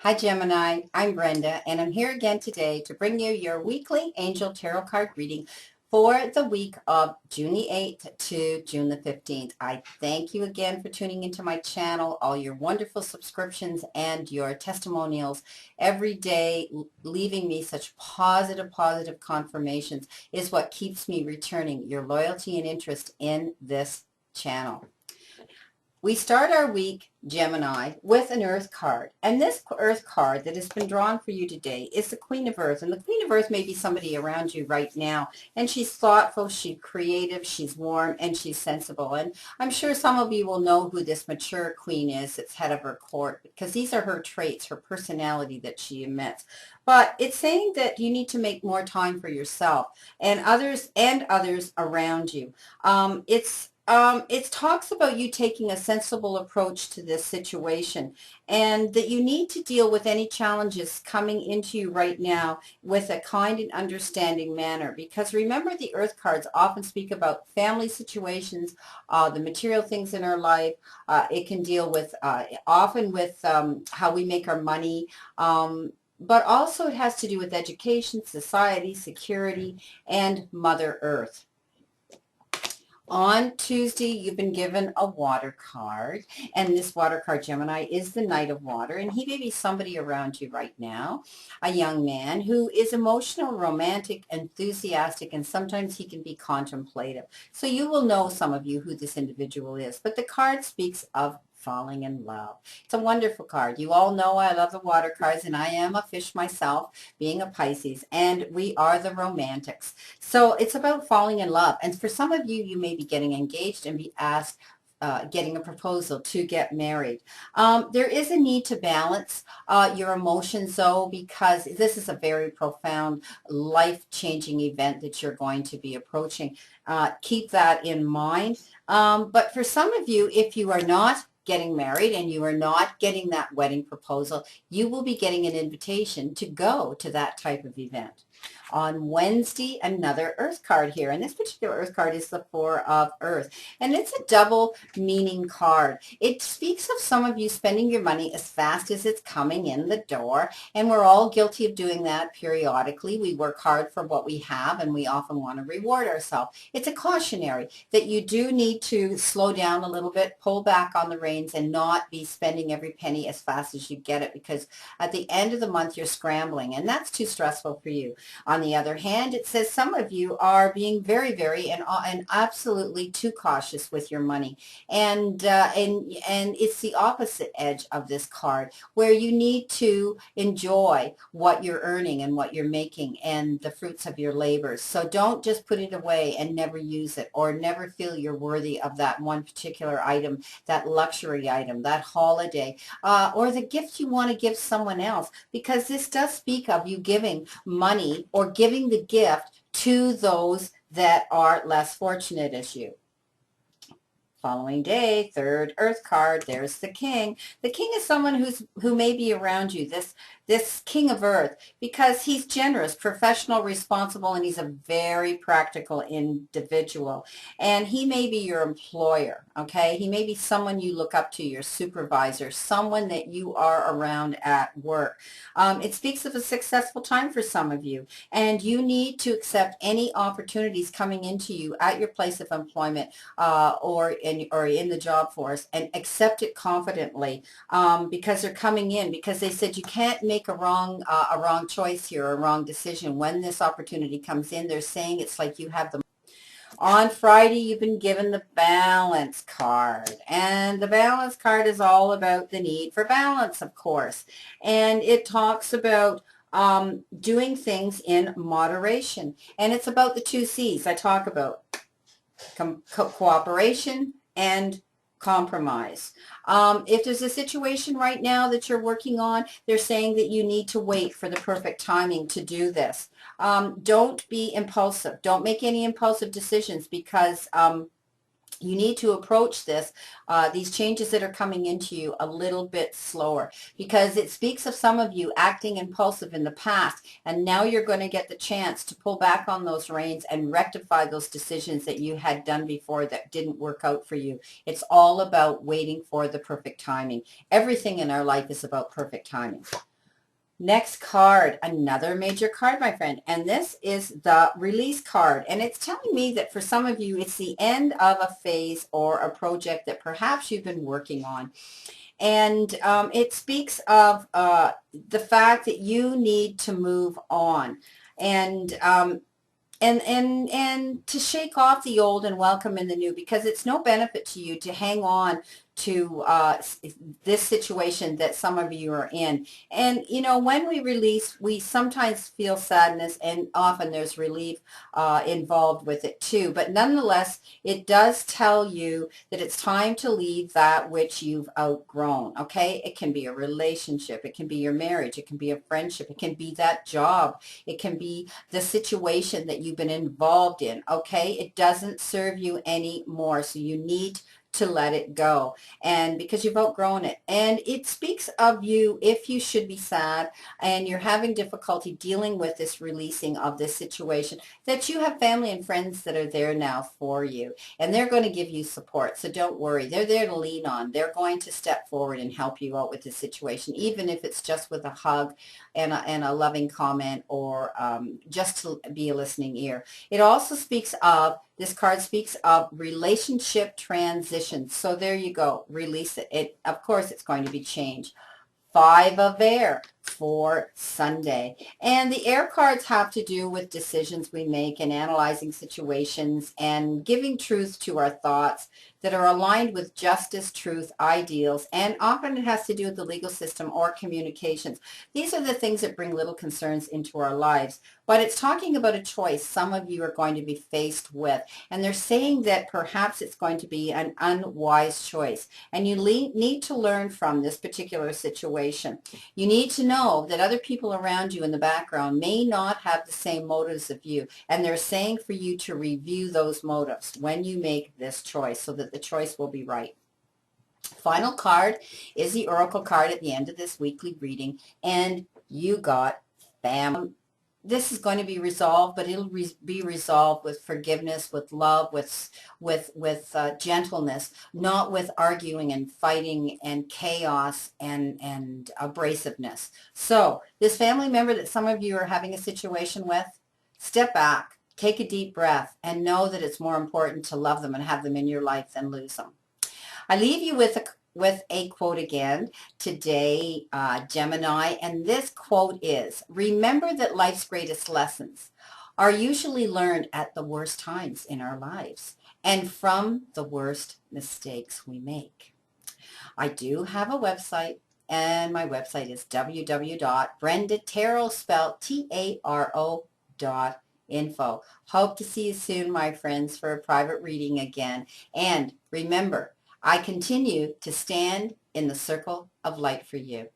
Hi Gemini, I'm Brenda and I'm here again today to bring you your weekly angel tarot card reading for the week of June the 8th to June the 15th. I thank you again for tuning into my channel, all your wonderful subscriptions and your testimonials every day, leaving me such positive confirmations is what keeps me returning your loyalty and interest in this channel. We start our week, Gemini, with an Earth card. And this Earth card that has been drawn for you today is the Queen of Earth. And the Queen of Earth may be somebody around you right now. And she's thoughtful, she's creative, she's warm, and she's sensible. And I'm sure some of you will know who this mature queen is that's head of her court, because these are her traits, her personality that she emits. But it's saying that you need to make more time for yourself and others around you. It talks about you taking a sensible approach to this situation and that you need to deal with any challenges coming into you right now with a kind and understanding manner. Because remember, the Earth cards often speak about family situations, the material things in our life. It can deal with often with how we make our money. But also it has to do with education, society, security, and Mother Earth. On Tuesday, you've been given a water card, and this water card, Gemini, is the Knight of Water, and he may be somebody around you right now, a young man who is emotional, romantic, enthusiastic, and sometimes he can be contemplative. So you will know, some of you, who this individual is, but the card speaks of falling in love. It's a wonderful card. You all know I love the water cards, and I am a fish myself, being a Pisces, and we are the romantics. So it's about falling in love. And for some of you, you may be getting engaged and be asked, getting a proposal to get married. There is a need to balance your emotions, though, because this is a very profound, life-changing event that you're going to be approaching. Keep that in mind. But for some of you, if you are not getting married and you are not getting that wedding proposal, you will be getting an invitation to go to that type of event. On Wednesday, another Earth card here, and this particular Earth card is the Four of Earth, and it's a double meaning card. It speaks of some of you spending your money as fast as it's coming in the door, and we're all guilty of doing that periodically. We work hard for what we have, and we often want to reward ourselves. It's a cautionary that you do need to slow down a little bit, pull back on the reins, and not be spending every penny as fast as you get it, because at the end of the month you're scrambling, and that's too stressful for you. On the other hand, it says some of you are being very and absolutely too cautious with your money, and it's the opposite edge of this card, where you need to enjoy what you're earning and what you're making and the fruits of your labors. So don't just put it away and never use it, or never feel you're worthy of that one particular item, that luxury item, that holiday, or the gift you want to give someone else, because this does speak of you giving money or giving the gift to those that are less fortunate as you. Following day, third Earth card, there's the King. The King is someone who may be around you, this King of Earth, because he's generous, professional, responsible, and he's a very practical individual. And he may be your employer, okay? He may be someone you look up to, your supervisor, someone that you are around at work. It speaks of a successful time for some of you, and you need to accept any opportunities coming into you at your place of employment, or in the job force, and accept it confidently, because they're coming in, because they said you can't make a wrong choice here, or a wrong decision. When this opportunity comes in, they're saying it's like you have the. On Friday, you've been given the Balance card, and the Balance card is all about the need for balance, of course, and it talks about doing things in moderation, and it's about the two C's I talk about: cooperation and compromise. If there's a situation right now that you're working on, they're saying that you need to wait for the perfect timing to do this. Don't be impulsive. Don't make any impulsive decisions, because you need to approach these changes that are coming into you a little bit slower, because it speaks of some of you acting impulsive in the past, and now you're going to get the chance to pull back on those reins and rectify those decisions that you had done before that didn't work out for you. It's all about waiting for the perfect timing. Everything in our life is about perfect timing. Next card, another major card, my friend. And this is the release card. And it's telling me that for some of you, it's the end of a phase or a project that perhaps you've been working on. And it speaks of the fact that you need to move on. And and to shake off the old and welcome in the new, because it's no benefit to you to hang on to this situation that some of you are in. And you know, when we release, we sometimes feel sadness, and often there's relief involved with it too, but nonetheless it does tell you that it's time to leave that which you've outgrown. Okay, it can be a relationship, it can be your marriage, it can be a friendship, it can be that job, it can be the situation that you've been involved in. Okay, it doesn't serve you anymore, so you need to let it go, and because you've outgrown it. And it speaks of you, if you should be sad and you're having difficulty dealing with this releasing of this situation, that you have family and friends that are there now for you, and they're going to give you support. So don't worry, they're there to lean on. They're going to step forward and help you out with the situation, even if it's just with a hug and a loving comment, or just to be a listening ear. It also speaks of, this card speaks of relationship transition. So there you go. Release it. Of course, it's going to be change. Five of air for Sunday. And the air cards have to do with decisions we make and analyzing situations and giving truth to our thoughts that are aligned with justice, truth, ideals, and often it has to do with the legal system or communications. These are the things that bring little concerns into our lives. But it's talking about a choice some of you are going to be faced with. And they're saying that perhaps it's going to be an unwise choice. And you need to learn from this particular situation. You need to know that other people around you in the background may not have the same motives of you. And they're saying for you to review those motives when you make this choice, so that the choice will be right. Final card is the Oracle card at the end of this weekly reading. And you got family. This is going to be resolved, but it'll be resolved with forgiveness, with love, with gentleness, not with arguing and fighting and chaos and abrasiveness. So this family member that some of you are having a situation with, step back, take a deep breath, and know that it's more important to love them and have them in your life than lose them. I leave you with a quote again today, Gemini, and this quote is, remember that life's greatest lessons are usually learned at the worst times in our lives and from the worst mistakes we make. I do have a website, and my website is www.brendatarot, spelled TARO.info. Hope to see you soon, my friends, for a private reading again. And remember, I continue to stand in the circle of light for you.